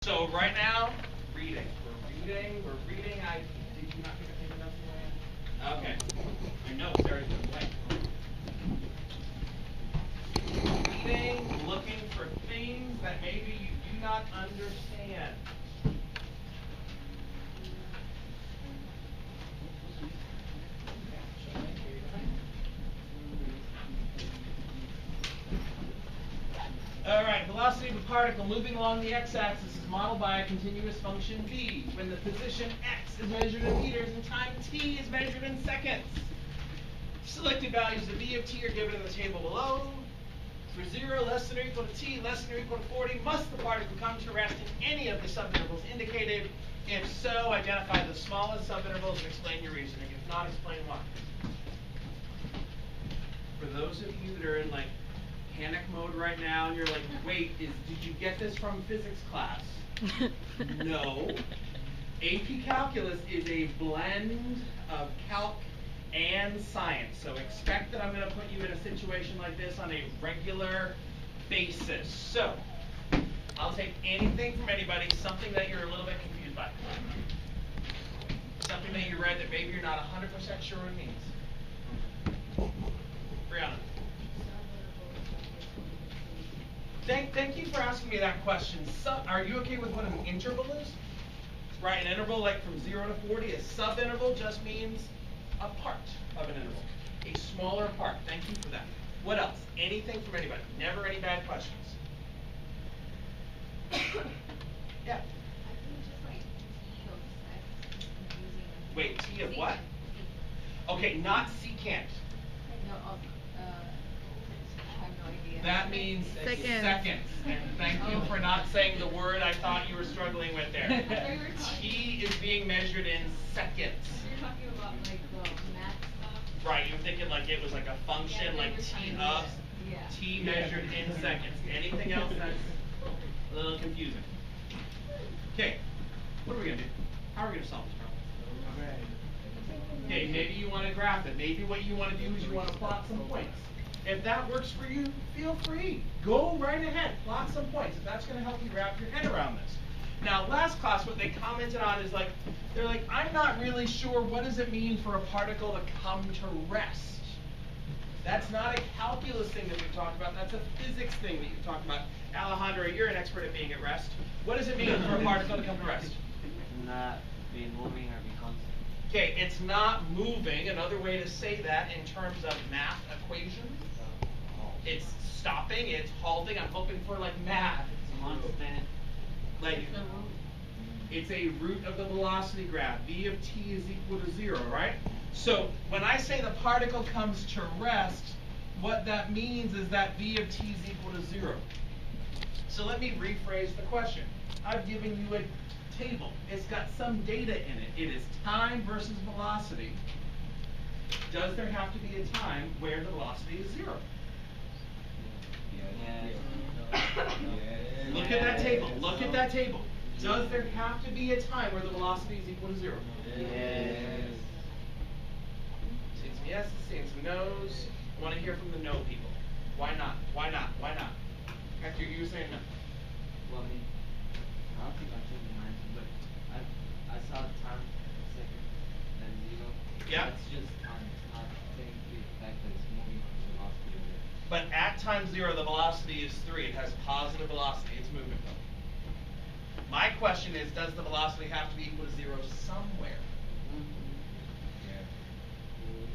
So right now, reading. We're reading. Did you not pick up anything else? Okay. I know, Sarah's been blank. Reading, looking for things that maybe you do not understand. All right, velocity of a particle moving along the x-axis is modeled by a continuous function v, when the position x is measured in meters and time t is measured in seconds. Selected values of v of t are given in the table below. For 0 less than or equal to t less than or equal to 40, must the particle come to rest in any of the subintervals indicated? If so, identify the smallest subintervals and explain your reasoning. If not, explain why. For those of you that are in like panic mode right now and you're like, wait, did you get this from physics class? No. AP Calculus is a blend of calc and science. So expect that I'm going to put you in a situation like this on a regular basis. So I'll take anything from anybody, something that you're a little bit confused by. Something that you read that maybe you're not 100% sure what it means. Brianna. Thank you for asking me that question. Are you okay with what an interval is? Right, an interval like from 0 to 40. A subinterval just means a part of an interval. A smaller part. Thank you for that. What else? Anything from anybody? Never any bad questions. Yeah. Wait, T of what? Okay, not secant. That means seconds. And thank you for not saying the word I thought you were struggling with there. T is being measured in seconds. You're talking about like the math stuff? Right, you're thinking like it was like a function, like T of, T measured in seconds. Anything else that's a little confusing? Okay, what are we going to do? How are we going to solve this problem? Okay, maybe you want to graph it. Maybe what you want to do is you want to plot some points. If that works for you, feel free. Go right ahead, plot some points. If that's going to help you wrap your head around this. Now, last class, what they commented on is like, they're like, I'm not really sure what does it mean for a particle to come to rest. That's not a calculus thing that we've talked about. That's a physics thing that you've talked about. Alejandro, you're an expert at being at rest. What does it mean for a particle to come to rest? Not being moving or be constant. Okay, it's not moving. Another way to say that in terms of math equation. It's stopping, it's halting. I'm hoping for like math. It's constant. Like, it's a root of the velocity graph. V of t is equal to 0, right? So when I say the particle comes to rest, what that means is that V of t is equal to 0. So let me rephrase the question. I've given you a table. It's got some data in it. It is time versus velocity. Does there have to be a time where the velocity is 0? Look at that table. Look at that table. Does there have to be a time where the velocity is equal to 0? Yes. Seeing some yeses, seeing some no's. I want to hear from the no people. Why not? Why not? Why not? Hector, you were saying no. Well, I don't think I changed my mind, but I saw the time second and 0. Yeah. That's just time. It's not technically the fact that it's moving on the velocity of it. But at time 0, the velocity is 3. It has positive velocity. It's moving. My question is, does the velocity have to be equal to 0 somewhere?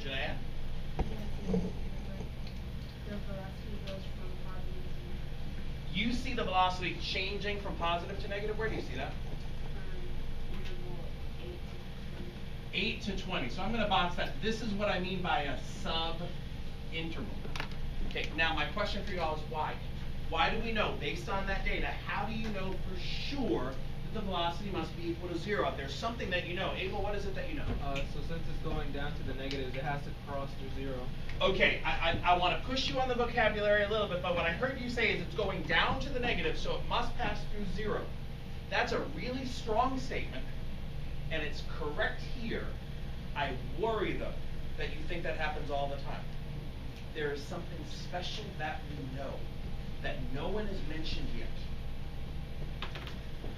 Janaea? The velocity goes from positive to You see the velocity changing from positive to negative. Where do you see that? interval 8 to 20. 8 to 20. So I'm going to box that. This is what I mean by a sub-interval. Okay, now my question for you all is why? Why do we know, based on that data, how do you know for sure that the velocity must be equal to 0? There's something that you know. Abel, what is it that you know? So since it's going down to the negatives, it has to cross through 0. Okay, I want to push you on the vocabulary a little bit, but what I heard you say is it's going down to the negative, so it must pass through 0. That's a really strong statement, and it's correct here. I worry, though, that you think that happens all the time. There is something special that we know that no one has mentioned yet.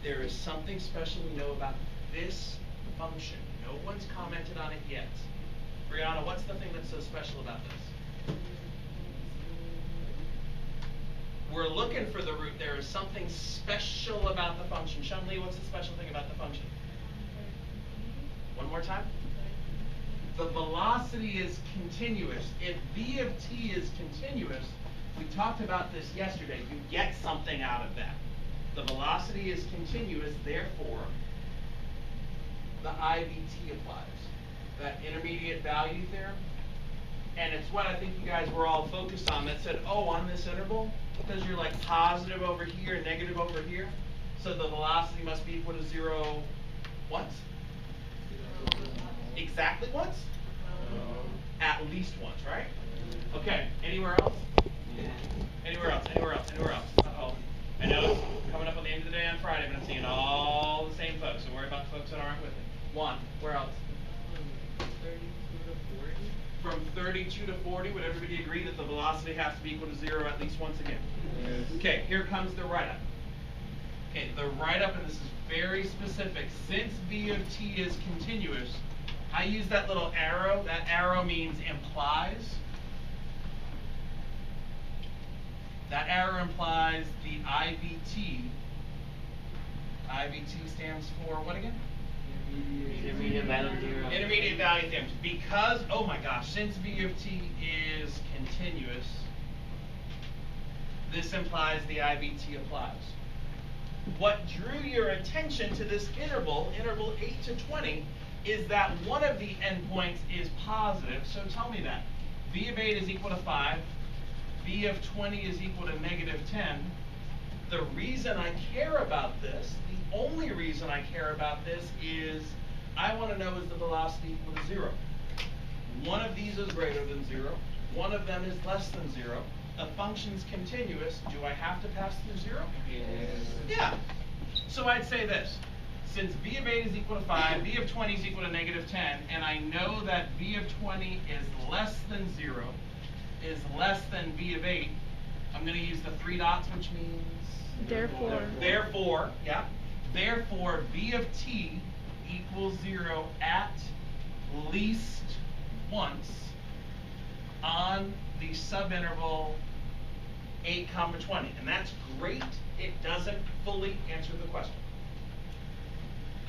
There is something special we know about this function. No one's commented on it yet. Brianna, what's the thing that's so special about this? We're looking for the root. There is something special about the function. Shunli, what's the special thing about the function? One more time. The velocity is continuous. If v of t is continuous, we talked about this yesterday, you get something out of that. The velocity is continuous, therefore, the IVT applies. That intermediate value theorem. And it's what I think you guys were all focused on that said, oh, on this interval, because you're like positive over here and negative over here, so the velocity must be equal to 0 once? Exactly once? At least once, right? Okay, anywhere else? Anywhere else, anywhere else, anywhere else? Uh-oh. I know it's coming up on the end of the day on Friday, but I'm seeing all the same folks, so worry about the folks that aren't with me. One, where else? 32 to 40. From 32 to 40, would everybody agree that the velocity has to be equal to 0 at least once again? Yes. Okay, here comes the write-up. Okay, the write-up, and this is very specific. Since v of t is continuous, I use that little arrow. That arrow means implies. That arrow implies the IVT. IVT stands for what again? Intermediate value theorem. Intermediate value theorem. Because, oh my gosh, since v of t is continuous, this implies the IVT applies. What drew your attention to this interval 8 to 20, is that one of the endpoints is positive. So tell me that. V of 8 is equal to 5. V of 20 is equal to negative 10. The reason I care about this, the only reason I care about this is I want to know, is the velocity equal to 0? One of these is greater than 0. One of them is less than 0. The function's continuous. Do I have to pass through 0? Yes. Yeah. So I'd say this. Since v of 8 is equal to 5, v of 20 is equal to negative 10, and I know that v of 20 is less than 0, is less than v of 8, I'm going to use the 3 dots, which means? Therefore, yeah. Therefore, v of t equals 0 at least once on the subinterval 8, 20. And that's great. It doesn't fully answer the question.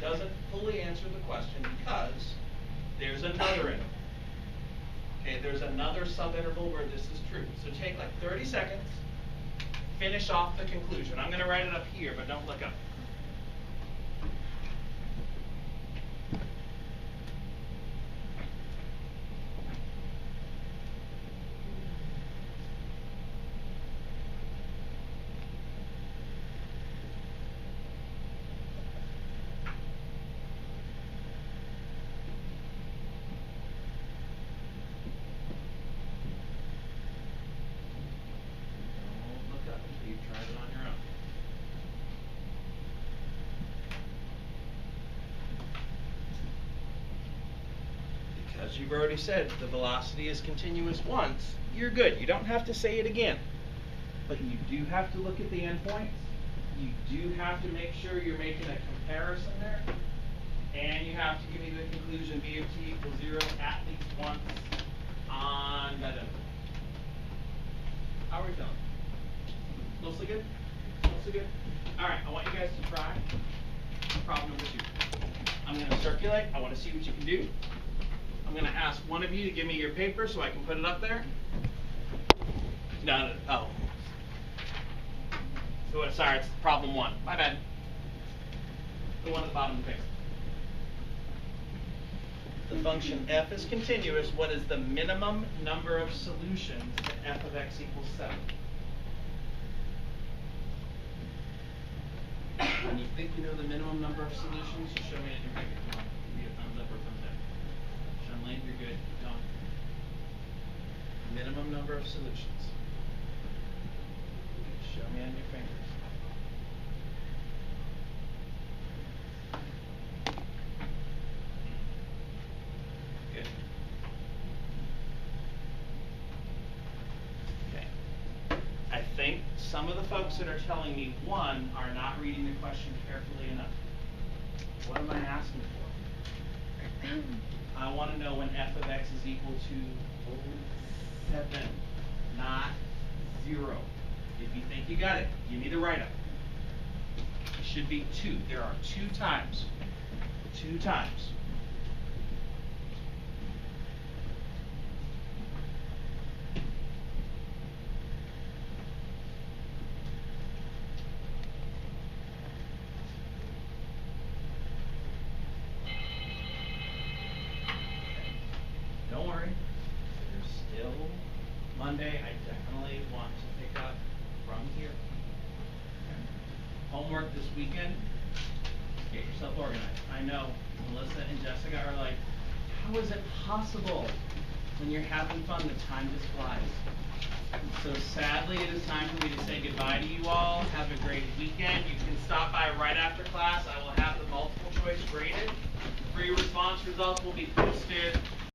Doesn't fully answer the question because there's another interval. Okay, there's another subinterval where this is true. So take like 30 seconds, finish off the conclusion. I'm going to write it up here, but don't look up. You've already said the velocity is continuous once, you're good. You don't have to say it again. But you do have to look at the endpoints. You do have to make sure you're making a comparison there. And you have to give me the conclusion v of t equals 0 at least once on that interval. How are we feeling? Mostly good? Mostly good? Alright, I want you guys to try problem number 2. I'm going to circulate. I want to see what you can do. I'm going to ask one of you to give me your paper so I can put it up there. No, oh. So, sorry, it's problem 1. My bad. The one at the bottom of the paper. The function f is continuous. What is the minimum number of solutions to f of x equals 7? When you think you know the minimum number of solutions, just show me in your paper. Come on. Give me a thumbs up or thumbs down. Shunli, you're good. Keep going. Minimum number of solutions. Show me on your fingers. Good. Okay. I think some of the folks that are telling me 1 are not reading the question carefully want to know when f of x is equal to 7, not 0. If you think you got it, give me the write-up. It should be 2. There are 2 times. 2 times. Don't worry. There's still Monday. I definitely want to pick up from here. Okay. Homework this weekend. Get yourself organized. I know Melissa and Jessica are like, how is it possible? When you're having fun, the time just flies. So sadly, it is time for me to say goodbye to you all. Have a great weekend. You can stop by right after class. I will have the multiple choice graded. Free response results will be posted